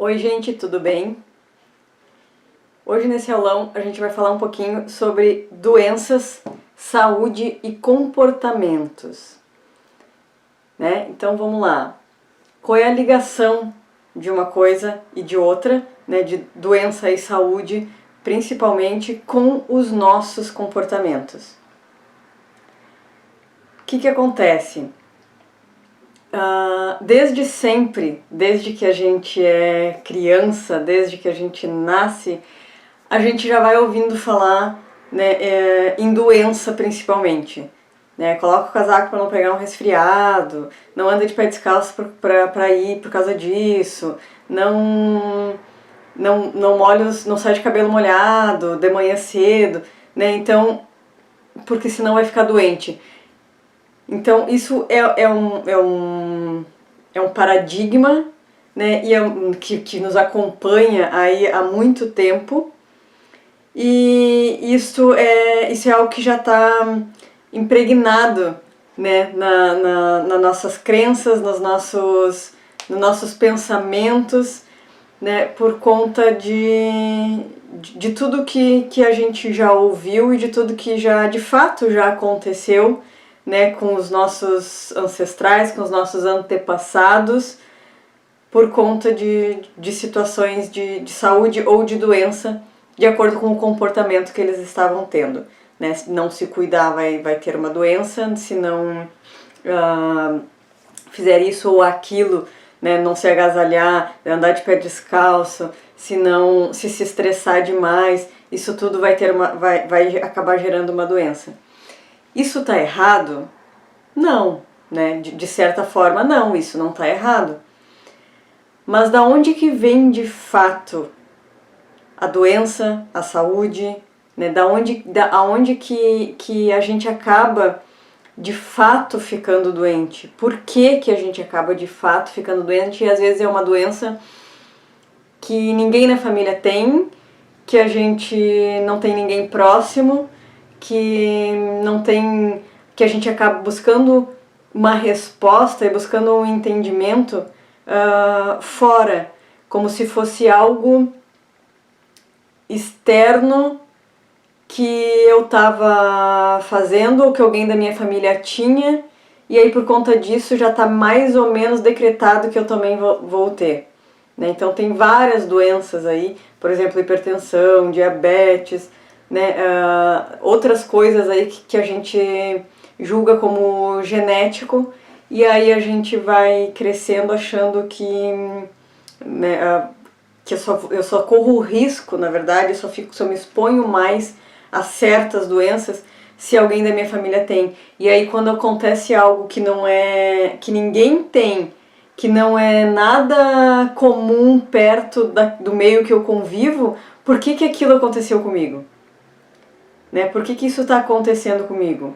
Oi gente, tudo bem? Hoje nesse aulão a gente vai falar um pouquinho sobre doenças, saúde e comportamentos, né? Então vamos lá. Qual é a ligação de uma coisa e de outra, né? De doença e saúde, principalmente com os nossos comportamentos? O que acontece? Desde sempre, desde que a gente é criança, desde que a gente nasce, a gente já vai ouvindo falar, né, em doença principalmente. Né? Coloca o casaco para não pegar um resfriado, não anda de pé descalço para ir por causa disso, não molha, não sai de cabelo molhado de manhã cedo, né? Então, porque senão vai ficar doente. Então isso é um paradigma, né, e que nos acompanha aí há muito tempo, e isso é algo que já está impregnado, né, nas nossas crenças, nos nossos pensamentos, né, por conta de tudo que a gente já ouviu e de tudo que já de fato já aconteceu, né, com os nossos ancestrais, com os nossos antepassados, por conta de situações de saúde ou de doença, de acordo com o comportamento que eles estavam tendo. Né? Se não se cuidar, vai ter uma doença, se não fizer isso ou aquilo, né, não se agasalhar, andar de pé descalço, se estressar demais, isso tudo vai acabar gerando uma doença. Isso está errado? Não, né? De certa forma, não, isso não está errado. Mas da onde que vem de fato a doença, a saúde, né? Aonde que a gente acaba de fato ficando doente? Por que a gente acaba de fato ficando doente? E às vezes é uma doença que ninguém na família tem, que a gente não tem ninguém próximo, que não tem, que a gente acaba buscando uma resposta e buscando um entendimento fora, como se fosse algo externo que eu estava fazendo ou que alguém da minha família tinha, e aí por conta disso já está mais ou menos decretado que eu também vou ter. Né? Então tem várias doenças aí, por exemplo, hipertensão, diabetes, né? Outras coisas aí que a gente julga como genético, e aí a gente vai crescendo achando que, né, que eu só corro risco, na verdade, eu me exponho mais a certas doenças se alguém da minha família tem. E aí quando acontece algo que não é, que ninguém tem, que não é nada comum perto do meio que eu convivo, por que aquilo aconteceu comigo? Né? Por que isso está acontecendo comigo?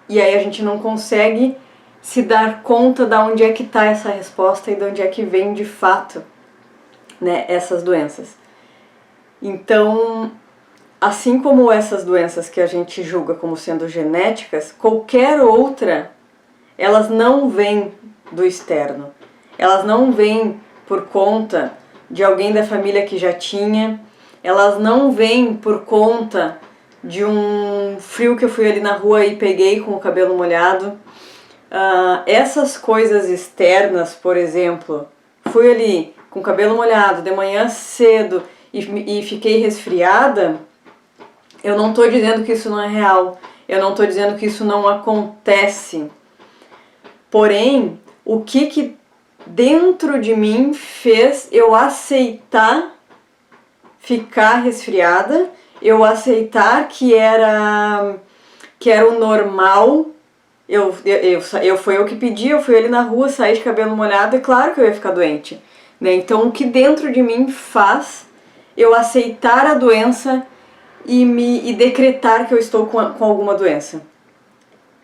E aí a gente não consegue se dar conta de onde é que está essa resposta e de onde é que vem de fato, né, essas doenças. Então, assim como essas doenças que a gente julga como sendo genéticas, qualquer outra, elas não vêm do externo. Elas não vêm por conta de alguém da família que já tinha, elas não vêm por conta de um frio que eu fui ali na rua e peguei com o cabelo molhado. Essas coisas externas, por exemplo, fui ali com o cabelo molhado de manhã cedo e fiquei resfriada, eu não estou dizendo que isso não é real, eu não estou dizendo que isso não acontece. Porém, o que dentro de mim fez eu aceitar ficar resfriada, eu aceitar que era o normal. Foi eu que pedi, eu fui ali na rua, saí de cabelo molhado, é claro que eu ia ficar doente. Né? Então, o que dentro de mim faz eu aceitar a doença e decretar que eu estou com alguma doença?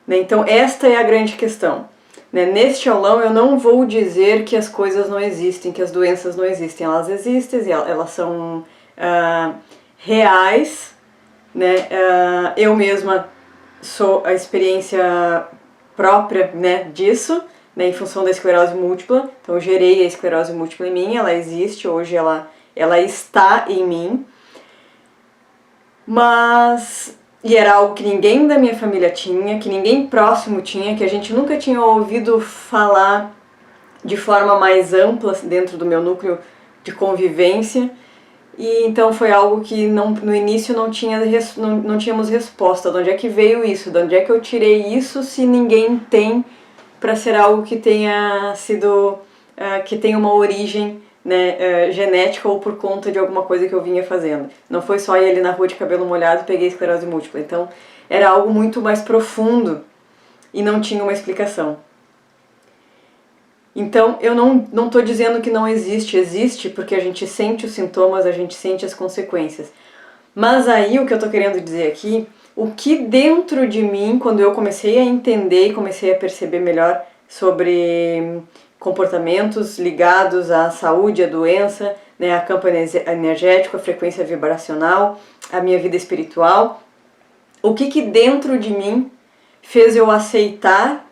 Né? Então, esta é a grande questão. Né? Neste aulão, eu não vou dizer que as coisas não existem, que as doenças não existem. Elas existem, elas são reais. Né? Eu mesma sou a experiência própria, né, disso, né, em função da esclerose múltipla. Então eu gerei a esclerose múltipla em mim, ela existe, hoje ela está em mim. E era algo que ninguém da minha família tinha, que ninguém próximo tinha, que a gente nunca tinha ouvido falar de forma mais ampla dentro do meu núcleo de convivência. E então foi algo que no início não tínhamos resposta. De onde é que veio isso? De onde é que eu tirei isso se ninguém tem, para ser algo que tenha sido, que tenha uma origem, né, genética ou por conta de alguma coisa que eu vinha fazendo. Não foi só ir ali na rua de cabelo molhado e peguei esclerose múltipla. Então era algo muito mais profundo e não tinha uma explicação. Então eu não estou dizendo que não existe, existe porque a gente sente os sintomas, a gente sente as consequências. Mas aí o que eu estou querendo dizer aqui, o que dentro de mim, quando eu comecei a entender e comecei a perceber melhor sobre comportamentos ligados à saúde, à doença, né, a campo energético, a frequência vibracional, a minha vida espiritual, o que dentro de mim fez eu aceitar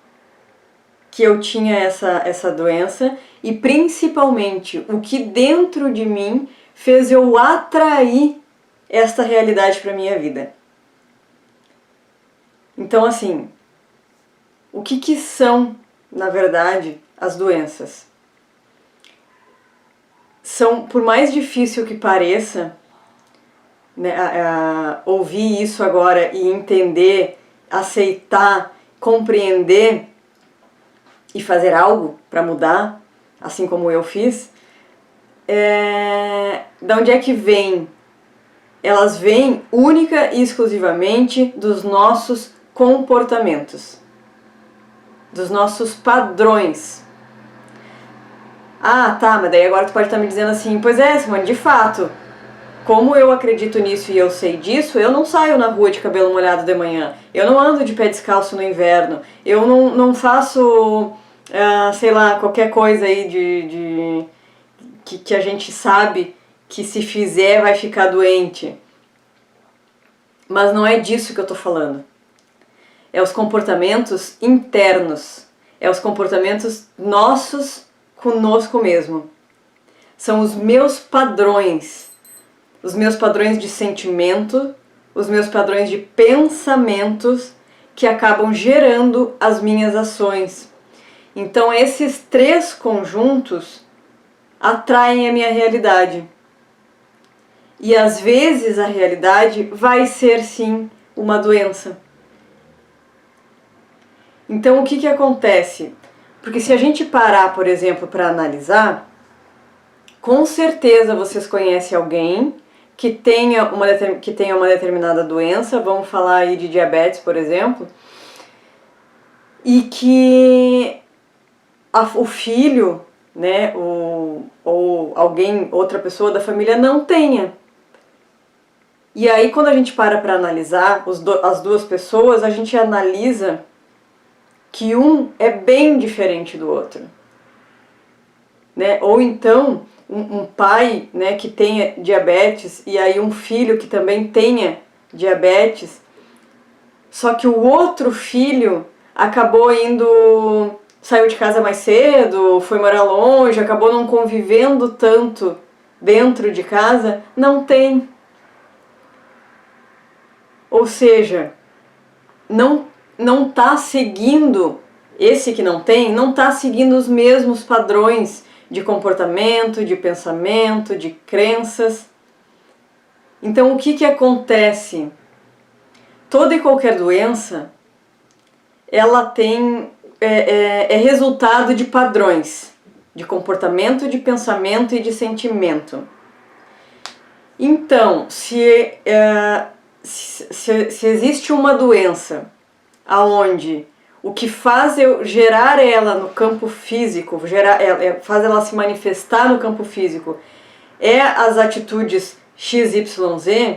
que eu tinha essa doença e principalmente o que dentro de mim fez eu atrair esta realidade para minha vida. Então assim, o que são, na verdade, as doenças? São, por mais difícil que pareça, né, ouvir isso agora e entender, aceitar, compreender e fazer algo para mudar, assim como eu fiz, da onde é que vem? Elas vêm única e exclusivamente dos nossos comportamentos, dos nossos padrões. Ah, tá, mas daí agora tu pode estar me dizendo assim, pois é, Simone, de fato, como eu acredito nisso e eu sei disso, eu não saio na rua de cabelo molhado de manhã, eu não ando de pé descalço no inverno, eu não faço, sei lá, qualquer coisa aí que a gente sabe que se fizer vai ficar doente. Mas não é disso que eu tô falando. É os comportamentos internos, é os comportamentos nossos conosco mesmo. São os meus padrões de sentimento, os meus padrões de pensamentos que acabam gerando as minhas ações. Então esses três conjuntos atraem a minha realidade. E às vezes a realidade vai ser sim uma doença. Então o que acontece? Porque se a gente parar, por exemplo, para analisar, com certeza vocês conhecem alguém que tenha uma determinada doença, vamos falar aí de diabetes, por exemplo, e que o filho, né, ou alguém, outra pessoa da família não tenha. E aí quando a gente para analisar as duas pessoas, a gente analisa que um é bem diferente do outro, né? Ou então um pai, né, que tenha diabetes e aí um filho que também tenha diabetes, só que o outro filho acabou saiu de casa mais cedo, foi morar longe, acabou não convivendo tanto dentro de casa, não tem. Ou seja, não tá seguindo, esse que não tem, não tá seguindo os mesmos padrões de comportamento, de pensamento, de crenças. Então o que acontece? Toda e qualquer doença, ela tem é resultado de padrões de comportamento, de pensamento e de sentimento. Então, se existe uma doença aonde o que faz eu gerar ela no campo físico, faz ela se manifestar no campo físico, é as atitudes XYZ,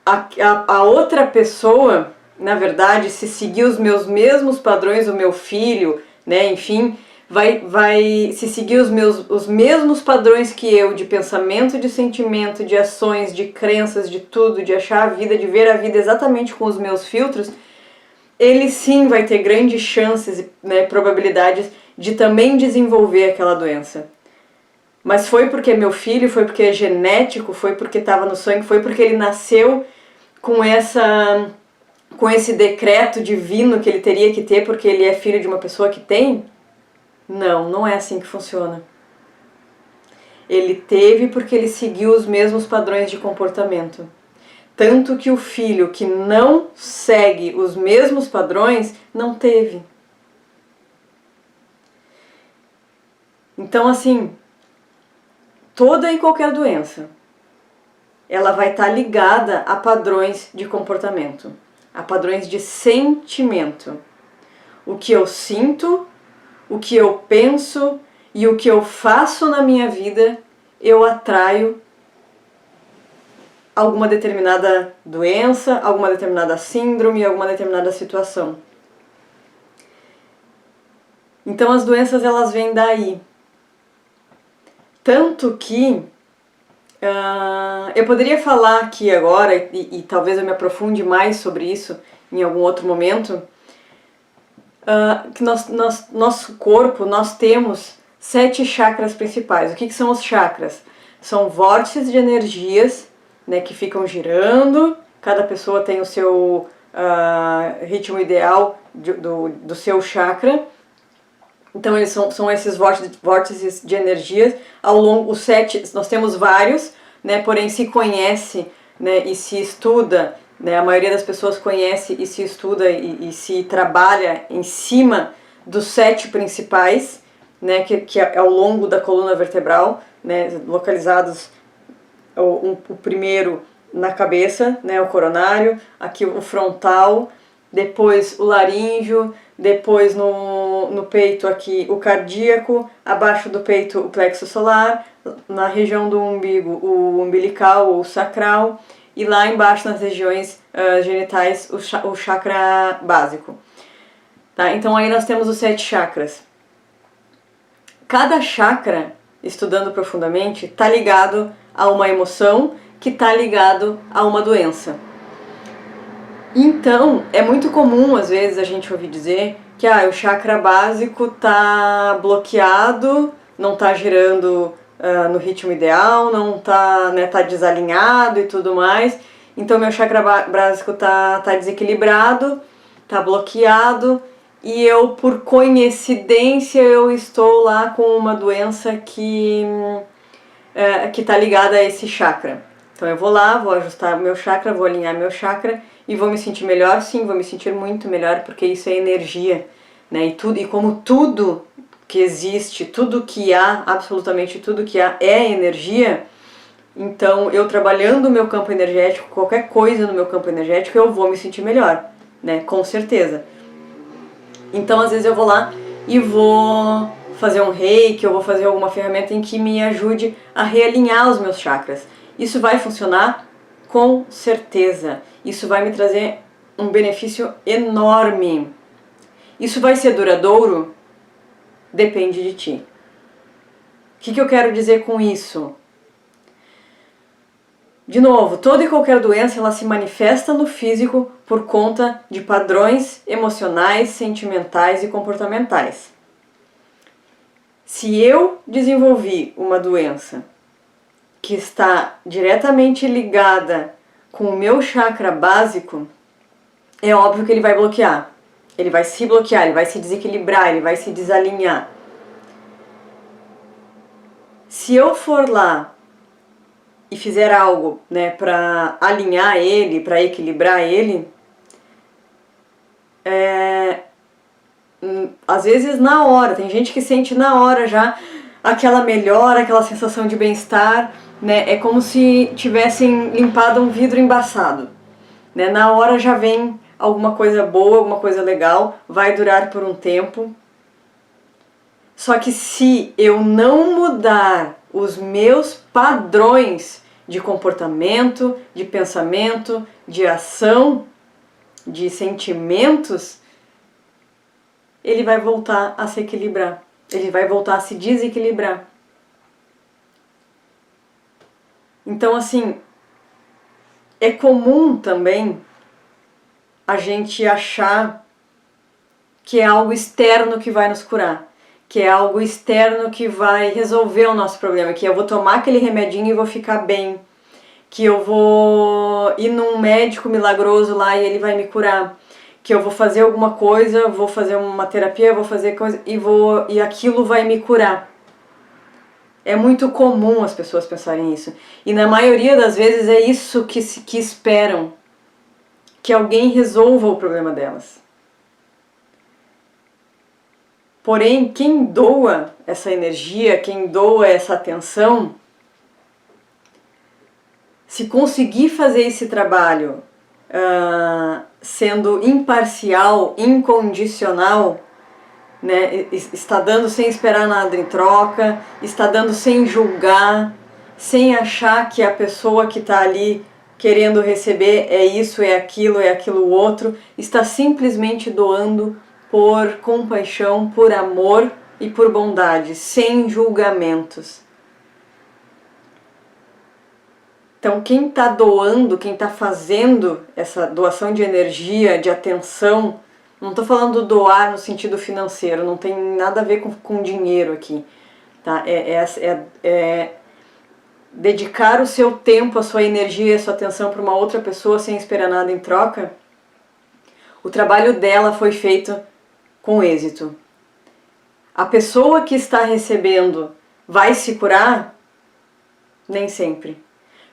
a outra pessoa, na verdade, se seguir os meus mesmos padrões, o meu filho, né, enfim, se seguir os mesmos padrões que eu, de pensamento, de sentimento, de ações, de crenças, de tudo, de achar a vida, de ver a vida exatamente com os meus filtros, ele sim vai ter grandes chances, né, probabilidades de também desenvolver aquela doença. Mas foi porque é meu filho, foi porque é genético, foi porque estava no sangue, foi porque ele nasceu com esse decreto divino que ele teria que ter porque ele é filho de uma pessoa que tem? Não, não é assim que funciona. Ele teve porque ele seguiu os mesmos padrões de comportamento. Tanto que o filho que não segue os mesmos padrões não teve. Então, assim, toda e qualquer doença, ela vai estar ligada a padrões de comportamento, a padrões de sentimento. O que eu sinto, o que eu penso e o que eu faço na minha vida, eu atraio alguma determinada doença, alguma determinada síndrome, alguma determinada situação. Então as doenças elas vêm daí. Tanto que eu poderia falar aqui agora, e talvez eu me aprofunde mais sobre isso em algum outro momento, que nosso corpo, nós temos 7 chakras principais. O que são os chakras? São vórtices de energias, né, que ficam girando, cada pessoa tem o seu ritmo ideal do seu chakra. Então eles são esses vórtices de energias. Ao longo, os 7, nós temos vários, né, porém se conhece, né, e se estuda, né, a maioria das pessoas conhece e se estuda e se trabalha em cima dos 7 principais, né, que é ao longo da coluna vertebral, né, localizados o primeiro na cabeça, né, o coronário, aqui o frontal, depois o laríngeo, depois no peito aqui o cardíaco, abaixo do peito o plexo solar, na região do umbigo o umbilical ou sacral e lá embaixo nas regiões genitais o chakra básico. Tá? Então aí nós temos os 7 chakras. Cada chakra, estudando profundamente, está ligado a uma emoção que está ligado a uma doença. Então, é muito comum, às vezes, a gente ouvir dizer que o chakra básico está bloqueado, não está girando no ritmo ideal, não está, né, tá desalinhado e tudo mais. Então, meu chakra básico tá desequilibrado, está bloqueado e eu, por coincidência, eu estou lá com uma doença que está ligada a esse chakra. Então eu vou lá, vou ajustar meu chakra, vou alinhar meu chakra e vou me sentir melhor? Sim, vou me sentir muito melhor porque isso é energia, né? E como tudo que existe, tudo que há, absolutamente tudo que há é energia, então eu trabalhando o meu campo energético, qualquer coisa no meu campo energético, eu vou me sentir melhor, né? Com certeza. Então às vezes eu vou lá e vou fazer um reiki, eu vou fazer alguma ferramenta em que me ajude a realinhar os meus chakras. Isso vai funcionar? Com certeza. Isso vai me trazer um benefício enorme. Isso vai ser duradouro? Depende de ti. O que eu quero dizer com isso? De novo, toda e qualquer doença ela se manifesta no físico por conta de padrões emocionais, sentimentais e comportamentais. Se eu desenvolvi uma doença que está diretamente ligada com o meu chakra básico, é óbvio que ele vai bloquear. Ele vai se bloquear, ele vai se desequilibrar, ele vai se desalinhar. Se eu for lá e fizer algo, né, para alinhar ele, para equilibrar ele, às vezes na hora, tem gente que sente na hora já aquela melhora, aquela sensação de bem-estar, né? É como se tivessem limpado um vidro embaçado, né? Na hora já vem alguma coisa boa, alguma coisa legal, vai durar por um tempo. Só que se eu não mudar os meus padrões de comportamento, de pensamento, de ação, de sentimentos, ele vai voltar a se equilibrar, ele vai voltar a se desequilibrar. Então, assim, é comum também a gente achar que é algo externo que vai nos curar, que é algo externo que vai resolver o nosso problema, que eu vou tomar aquele remedinho e vou ficar bem, que eu vou ir num médico milagroso lá e ele vai me curar, que eu vou fazer alguma coisa, vou fazer uma terapia, vou fazer coisa e aquilo vai me curar. É muito comum as pessoas pensarem isso. E na maioria das vezes é isso que esperam, que alguém resolva o problema delas. Porém, quem doa essa energia, quem doa essa atenção, se conseguir fazer esse trabalho sendo imparcial, incondicional, né, está dando sem esperar nada em troca, está dando sem julgar, sem achar que a pessoa que está ali querendo receber é isso, é aquilo outro, está simplesmente doando por compaixão, por amor e por bondade, sem julgamentos. Então quem está doando, quem está fazendo essa doação de energia, de atenção, não estou falando doar no sentido financeiro, não tem nada a ver com dinheiro aqui. Tá? É dedicar o seu tempo, a sua energia, a sua atenção para uma outra pessoa sem esperar nada em troca. O trabalho dela foi feito com êxito. A pessoa que está recebendo vai se curar? Nem sempre.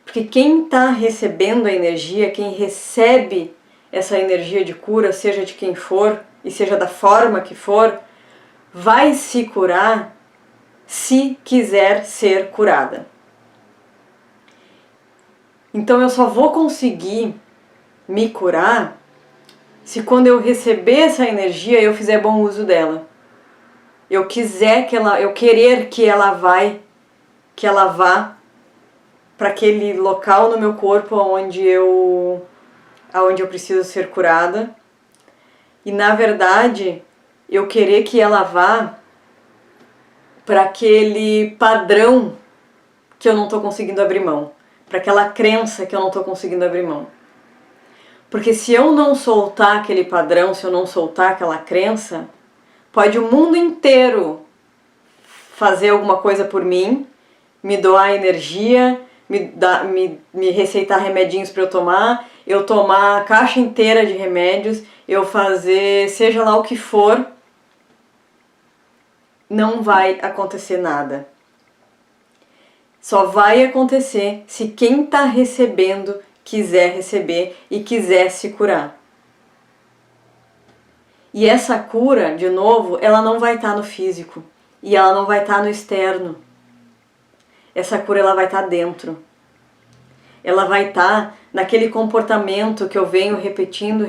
Porque quem está recebendo a energia, quem recebe essa energia de cura, seja de quem for e seja da forma que for, vai se curar se quiser ser curada. Então eu só vou conseguir me curar se quando eu receber essa energia eu fizer bom uso dela. Eu querer que ela vá para aquele local no meu corpo onde eu preciso ser curada. E na verdade, eu querer que ela vá para aquele padrão que eu não estou conseguindo abrir mão, para aquela crença que eu não estou conseguindo abrir mão. Porque se eu não soltar aquele padrão, se eu não soltar aquela crença, pode o mundo inteiro fazer alguma coisa por mim, me doar energia, me receitar remedinhos para eu tomar a caixa inteira de remédios, eu fazer seja lá o que for, não vai acontecer nada. Só vai acontecer se quem está recebendo quiser receber e quiser se curar. E essa cura, de novo, ela não vai estar no físico e ela não vai estar no externo. Essa cura ela vai estar dentro. Ela vai estar naquele comportamento que eu venho repetindo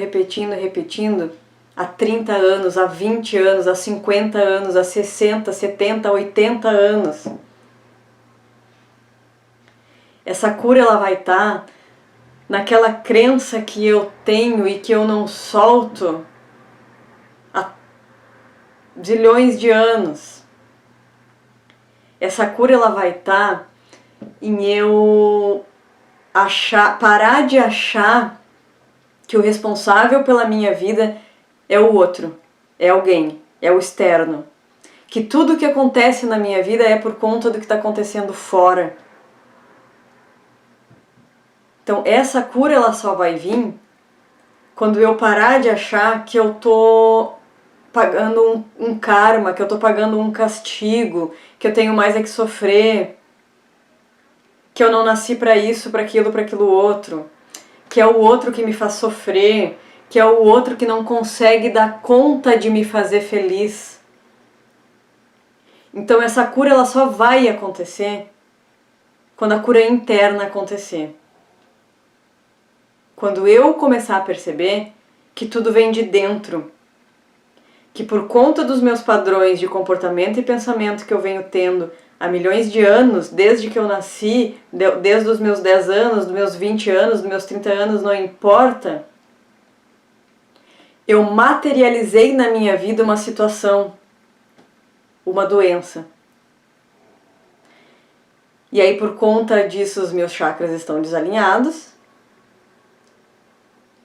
há 30 anos, há 20 anos, há 50 anos, há 60, 70, 80 anos. Essa cura ela vai estar naquela crença que eu tenho e que eu não solto há zilhões de anos. Essa cura ela vai estar em eu parar de achar que o responsável pela minha vida é o outro, é alguém, é o externo. Que tudo que acontece na minha vida é por conta do que está acontecendo fora. Então essa cura ela só vai vir quando eu parar de achar que eu tô pagando um karma, que eu tô pagando um castigo, que eu tenho mais é que sofrer, que eu não nasci para isso, para aquilo outro, que é o outro que me faz sofrer, que é o outro que não consegue dar conta de me fazer feliz. Então essa cura ela só vai acontecer quando a cura interna acontecer. Quando eu começar a perceber que tudo vem de dentro, que por conta dos meus padrões de comportamento e pensamento que eu venho tendo há milhões de anos, desde que eu nasci, desde os meus 10 anos, dos meus 20 anos, dos meus 30 anos, não importa, eu materializei na minha vida uma situação, uma doença. E aí por conta disso os meus chakras estão desalinhados,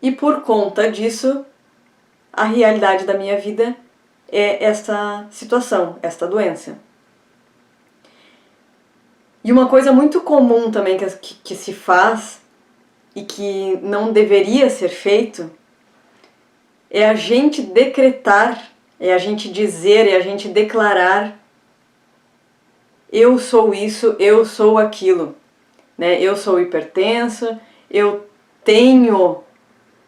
e por conta disso, a realidade da minha vida é esta situação, esta doença. E uma coisa muito comum também que se faz e que não deveria ser feito é a gente decretar, é a gente dizer, é a gente declarar: eu sou isso, eu sou aquilo, né? Eu sou hipertensa, eu tenho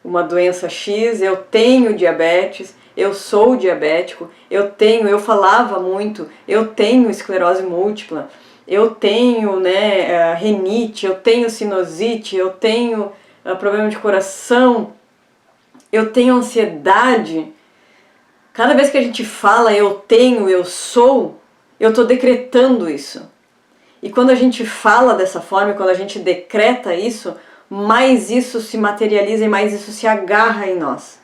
uma doença X, eu tenho diabetes, eu sou diabético, eu falava muito, eu tenho esclerose múltipla, eu tenho, né, rinite, eu tenho sinusite, eu tenho problema de coração, eu tenho ansiedade. Cada vez que a gente fala eu tenho, eu sou, eu estou decretando isso. E quando a gente fala dessa forma, quando a gente decreta isso, mais isso se materializa e mais isso se agarra em nós.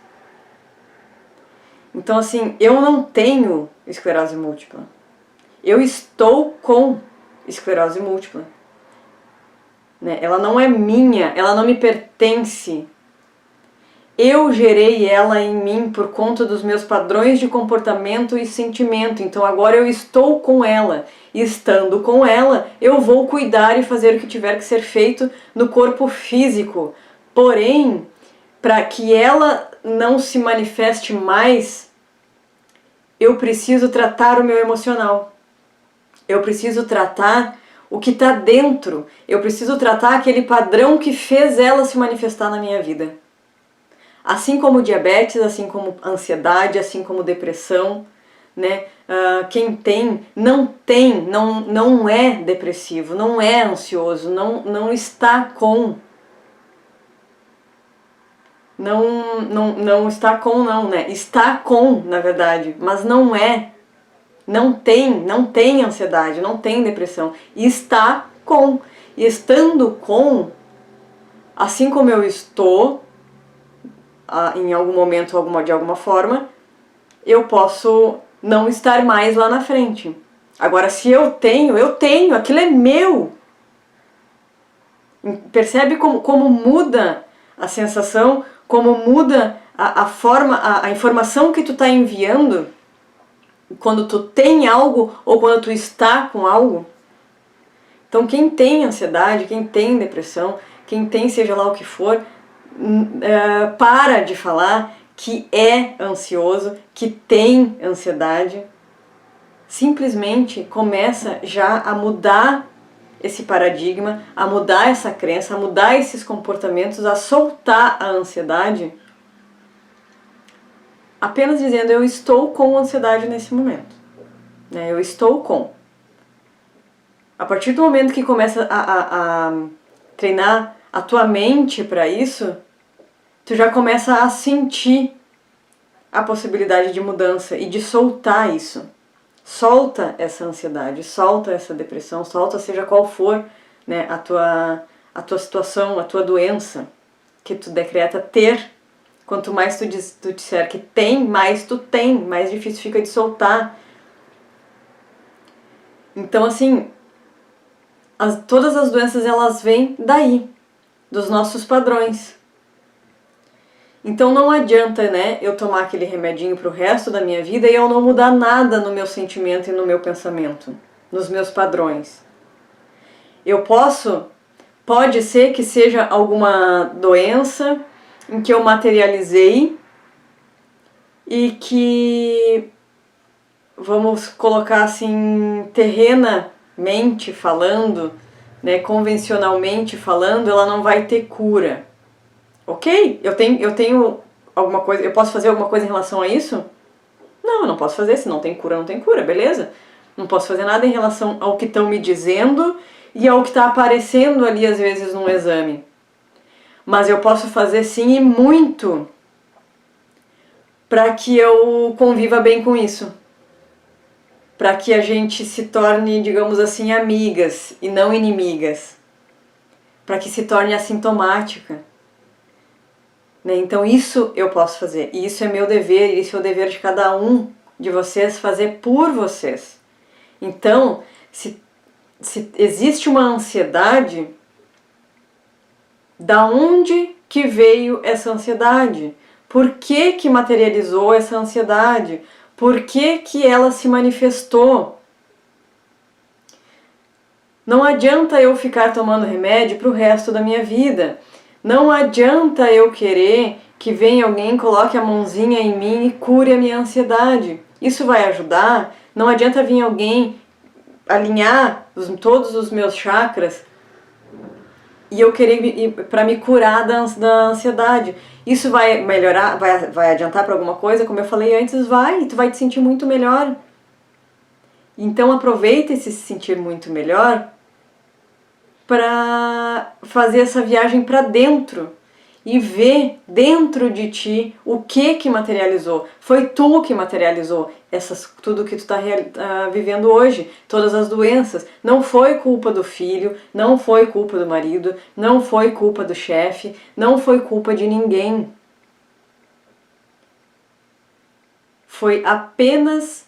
Então assim, eu não tenho esclerose múltipla. Eu estou com esclerose múltipla. Né? Ela não é minha, ela não me pertence. Eu gerei ela em mim por conta dos meus padrões de comportamento e sentimento. Então agora eu estou com ela. E estando com ela, eu vou cuidar e fazer o que tiver que ser feito no corpo físico. Porém, para que ela não se manifeste mais, eu preciso tratar o meu emocional. Eu preciso tratar o que está dentro. Eu preciso tratar aquele padrão que fez ela se manifestar na minha vida. Assim como diabetes, assim como ansiedade, assim como depressão, né? Quem não é depressivo, não é ansioso, não está com. Não está com, não, né? Está com, na verdade, mas não é. Não tem ansiedade, não tem depressão. Está com. E estando com, assim como eu estou, em algum momento, de alguma forma, eu posso não estar mais lá na frente. Agora, se eu tenho, aquilo é meu. Percebe como muda a sensação, como muda a forma, a informação que tu está enviando quando tu tem algo ou quando tu está com algo? Então quem tem ansiedade, quem tem depressão, quem tem seja lá o que for, para de falar que é ansioso, que tem ansiedade. Simplesmente começa já a mudar esse paradigma, a mudar essa crença, a mudar esses comportamentos, a soltar a ansiedade, apenas dizendo: eu estou com ansiedade nesse momento. Né? Eu estou com. A partir do momento que começa a treinar a tua mente para isso, tu já começa a sentir a possibilidade de mudança e de soltar isso. Solta essa ansiedade, solta essa depressão, solta seja qual for, né, a tua situação, a tua doença que tu decreta ter. Quanto mais tu disser que tem, mais tu tem, mais difícil fica de soltar. Então assim, todas as doenças elas vêm daí, dos nossos padrões. Então não adianta, né, eu tomar aquele remedinho pro resto da minha vida e eu não mudar nada no meu sentimento e no meu pensamento, nos meus padrões. Pode ser que seja alguma doença em que eu materializei e que, vamos colocar assim, terrenamente falando, né, convencionalmente falando, ela não vai ter cura. Ok, eu tenho alguma coisa, eu posso fazer alguma coisa em relação a isso? Não, eu não posso fazer, se não tem cura, beleza? Não posso fazer nada em relação ao que estão me dizendo e ao que está aparecendo ali às vezes num exame. Mas eu posso fazer sim e muito para que eu conviva bem com isso. Para que a gente se torne, digamos assim, amigas e não inimigas. Para que se torne assintomática. Então isso eu posso fazer, e isso é meu dever, isso é o dever de cada um de vocês fazer por vocês. Então, se existe uma ansiedade, da onde que veio essa ansiedade? Por que materializou essa ansiedade? Por que que ela se manifestou? Não adianta eu ficar tomando remédio para o resto da minha vida. Não adianta eu querer que venha alguém, coloque a mãozinha em mim e cure a minha ansiedade. Isso vai ajudar? Não adianta vir alguém alinhar todos os meus chakras e eu querer para me curar da ansiedade. Isso vai melhorar, vai adiantar para alguma coisa? Como eu falei antes, vai, e tu vai te sentir muito melhor. Então aproveita esse se sentir muito melhor para fazer essa viagem para dentro e ver dentro de ti o que materializou. Foi tu que materializou tudo que tu está vivendo hoje, todas as doenças. Não foi culpa do filho, não foi culpa do marido, não foi culpa do chefe, não foi culpa de ninguém. Foi apenas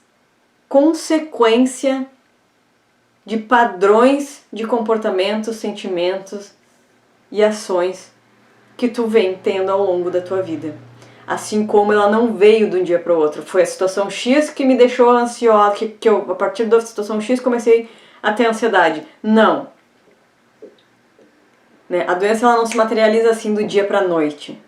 consequência de padrões de comportamentos, sentimentos e ações que tu vem tendo ao longo da tua vida. Assim como ela não veio de um dia para o outro. Foi a situação X que me deixou ansiosa, que eu, a partir da situação X, comecei a ter ansiedade. Não. Né? A doença ela não se materializa assim do dia para a noite.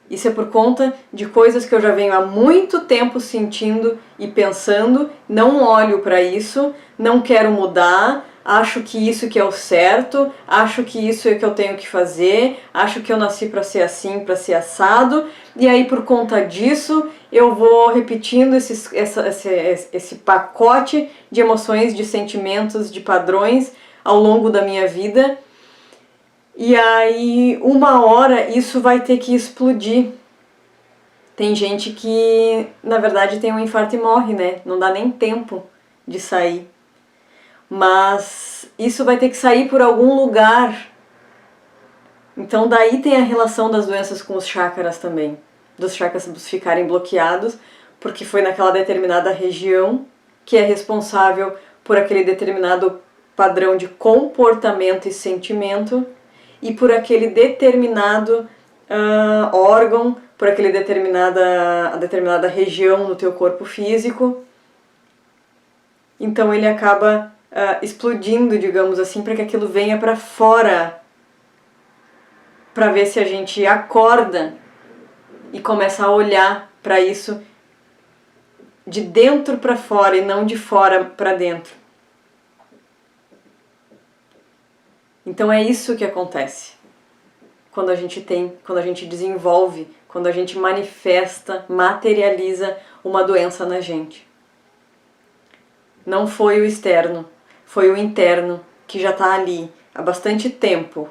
Isso é por conta de coisas que eu já venho há muito tempo sentindo e pensando, não olho para isso, não quero mudar, acho que isso que é o certo, acho que isso é que eu tenho que fazer, acho que eu nasci para ser assim, para ser assado, e aí por conta disso eu vou repetindo esse pacote de emoções, de sentimentos, de padrões ao longo da minha vida. E aí, uma hora, isso vai ter que explodir. Tem gente que, na verdade, tem um infarto e morre, né? Não dá nem tempo de sair. Mas isso vai ter que sair por algum lugar. Então, daí tem a relação das doenças com os chakras também. Dos chakras ficarem bloqueados, porque foi naquela determinada região que é responsável por aquele determinado padrão de comportamento e sentimento, e por aquele determinado órgão, por aquele determinada região no teu corpo físico. Então ele acaba explodindo, digamos assim, para que aquilo venha para fora, para ver se a gente acorda e começa a olhar para isso de dentro para fora e não de fora para dentro. Então é isso que acontece quando a gente desenvolve, quando a gente manifesta, materializa uma doença na gente. Não foi o externo, foi o interno que já está ali há bastante tempo,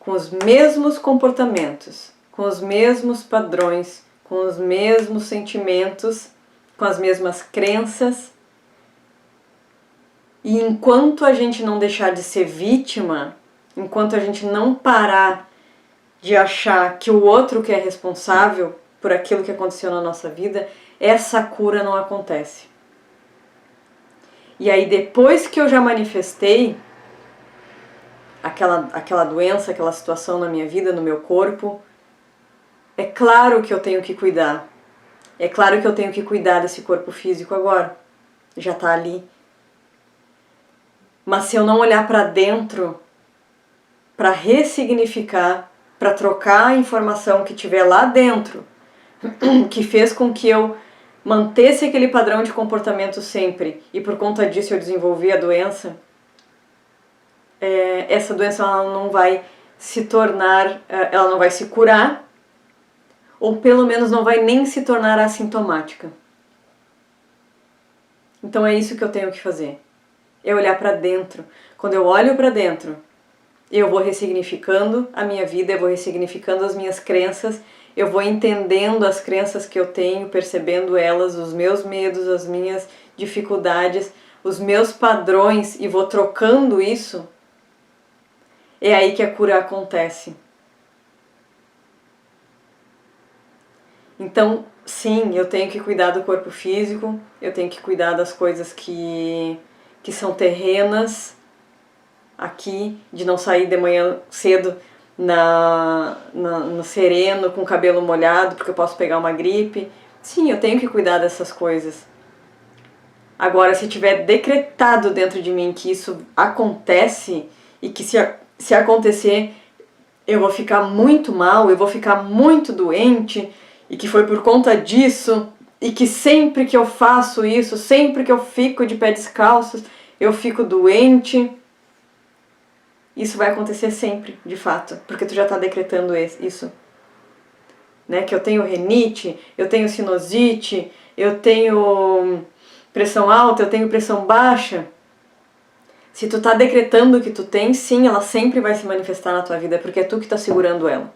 com os mesmos comportamentos, com os mesmos padrões, com os mesmos sentimentos, com as mesmas crenças. E enquanto a gente não deixar de ser vítima, enquanto a gente não parar de achar que o outro que é responsável por aquilo que aconteceu na nossa vida, essa cura não acontece. E aí depois que eu já manifestei aquela doença, aquela situação na minha vida, no meu corpo, é claro que eu tenho que cuidar. É claro que eu tenho que cuidar desse corpo físico agora. Já está ali. Mas se eu não olhar para dentro, para ressignificar, para trocar a informação que tiver lá dentro, que fez com que eu mantesse aquele padrão de comportamento sempre, e por conta disso eu desenvolvi a doença, essa doença ela não vai se tornar, ela não vai se curar, ou pelo menos não vai nem se tornar assintomática. Então é isso que eu tenho que fazer. É olhar para dentro. Quando eu olho para dentro, eu vou ressignificando a minha vida, eu vou ressignificando as minhas crenças, eu vou entendendo as crenças que eu tenho, percebendo elas, os meus medos, as minhas dificuldades, os meus padrões, e vou trocando isso. É aí que a cura acontece. Então, sim, eu tenho que cuidar do corpo físico, eu tenho que cuidar das coisas que são terrenas aqui, de não sair de manhã cedo no sereno, com o cabelo molhado, porque eu posso pegar uma gripe. Sim, eu tenho que cuidar dessas coisas. Agora, se tiver decretado dentro de mim que isso acontece e que se acontecer eu vou ficar muito mal, eu vou ficar muito doente e que foi por conta disso e que sempre que eu faço isso, sempre que eu fico de pé descalço, eu fico doente. Isso vai acontecer sempre, de fato, porque tu já está decretando isso. Né? Que eu tenho rinite, eu tenho sinusite, eu tenho pressão alta, eu tenho pressão baixa. Se tu tá decretando que tu tem, sim, ela sempre vai se manifestar na tua vida, porque é tu que tá segurando ela.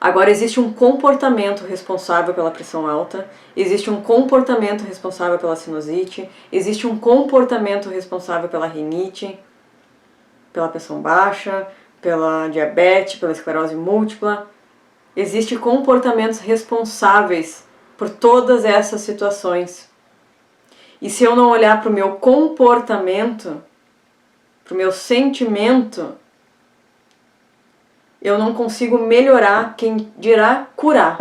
Agora, existe um comportamento responsável pela pressão alta, existe um comportamento responsável pela sinusite, existe um comportamento responsável pela rinite, pela pressão baixa, pela diabetes, pela esclerose múltipla. Existem comportamentos responsáveis por todas essas situações. E se eu não olhar para o meu comportamento, para o meu sentimento, eu não consigo melhorar, quem dirá curar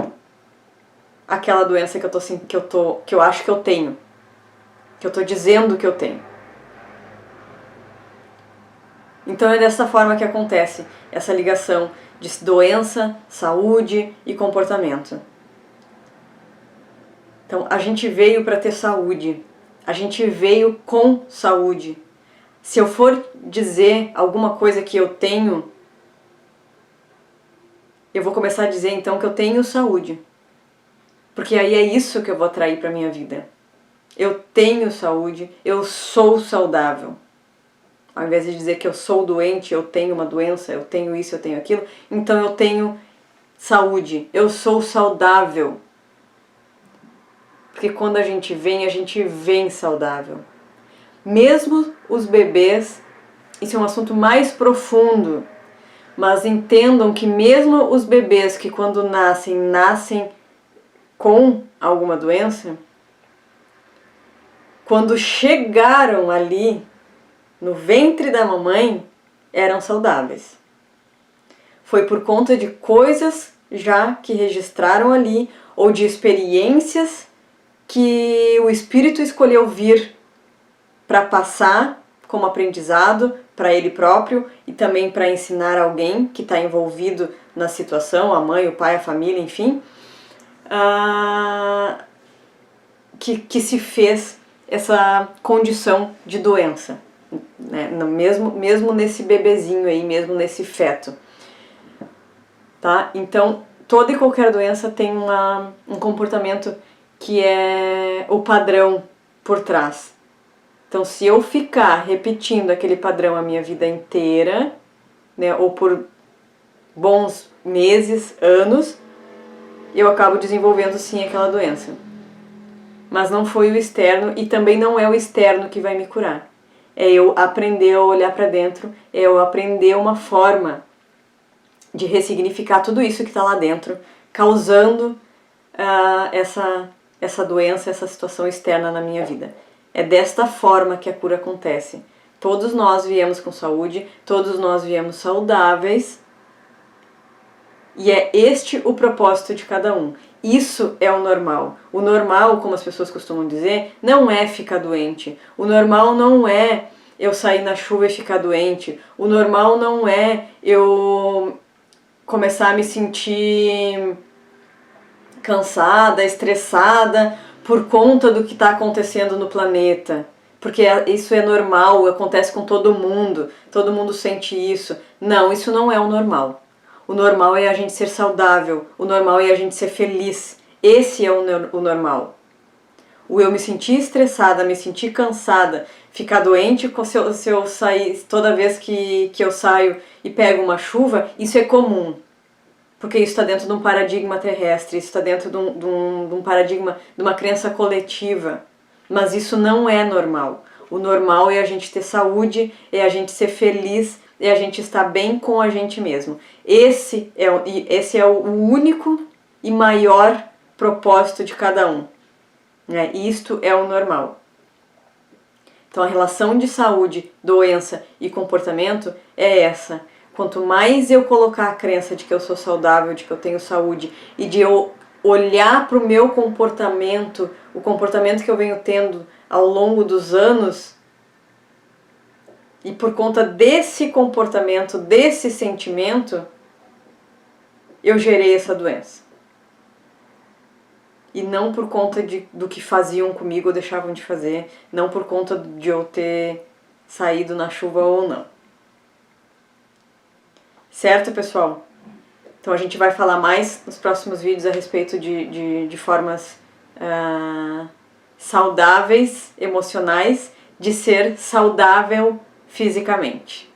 aquela doença que eu acho que eu tenho, que eu estou dizendo que eu tenho. Então é dessa forma que acontece essa ligação de doença, saúde e comportamento. Então a gente veio para ter saúde, a gente veio com saúde. Se eu for dizer alguma coisa que eu tenho, eu vou começar a dizer então que eu tenho saúde. Porque aí é isso que eu vou atrair para minha vida. Eu tenho saúde, eu sou saudável. Ao invés de dizer que eu sou doente, eu tenho uma doença, eu tenho isso, eu tenho aquilo, então eu tenho saúde, eu sou saudável. Porque quando a gente vem saudável. Mesmo os bebês, isso é um assunto mais profundo, mas entendam que mesmo os bebês que quando nascem com alguma doença, quando chegaram ali no ventre da mamãe, eram saudáveis. Foi por conta de coisas já que registraram ali, ou de experiências que o espírito escolheu vir para passar como aprendizado para ele próprio e também para ensinar alguém que está envolvido na situação, a mãe, o pai, a família, enfim, que se fez essa condição de doença, né? mesmo nesse bebezinho aí, mesmo nesse feto. Tá? Então, toda e qualquer doença tem um comportamento que é o padrão por trás. Então, se eu ficar repetindo aquele padrão a minha vida inteira, né, ou por bons meses, anos, eu acabo desenvolvendo sim aquela doença. Mas não foi o externo e também não é o externo que vai me curar. É eu aprender a olhar para dentro, é eu aprender uma forma de ressignificar tudo isso que está lá dentro, causando essa doença, essa situação externa na minha vida. É desta forma que a cura acontece. Todos nós viemos com saúde, todos nós viemos saudáveis, e é este o propósito de cada um. Isso é o normal. O normal, como as pessoas costumam dizer, não é ficar doente. O normal não é eu sair na chuva e ficar doente. O normal não é eu começar a me sentir cansada, estressada por conta do que está acontecendo no planeta. Porque isso é normal, acontece com todo mundo sente isso. Não, isso não é o normal. O normal é a gente ser saudável, o normal é a gente ser feliz. Esse é o normal. O eu me sentir estressada, me sentir cansada, ficar doente se eu sair, toda vez que eu saio e pego uma chuva, isso é comum. Porque isso está dentro de um paradigma terrestre, isso está dentro de um paradigma, de uma crença coletiva. Mas isso não é normal. O normal é a gente ter saúde, é a gente ser feliz, é a gente estar bem com a gente mesmo. Esse é o único e maior propósito de cada um. Né? Isto é o normal. Então a relação de saúde, doença e comportamento é essa. Quanto mais eu colocar a crença de que eu sou saudável, de que eu tenho saúde e de eu olhar para o meu comportamento, o comportamento que eu venho tendo ao longo dos anos, e por conta desse comportamento, desse sentimento, eu gerei essa doença. E não por conta do que faziam comigo ou deixavam de fazer, não por conta de eu ter saído na chuva ou não. Certo, pessoal? Então a gente vai falar mais nos próximos vídeos a respeito de formas saudáveis, emocionais, de ser saudável fisicamente.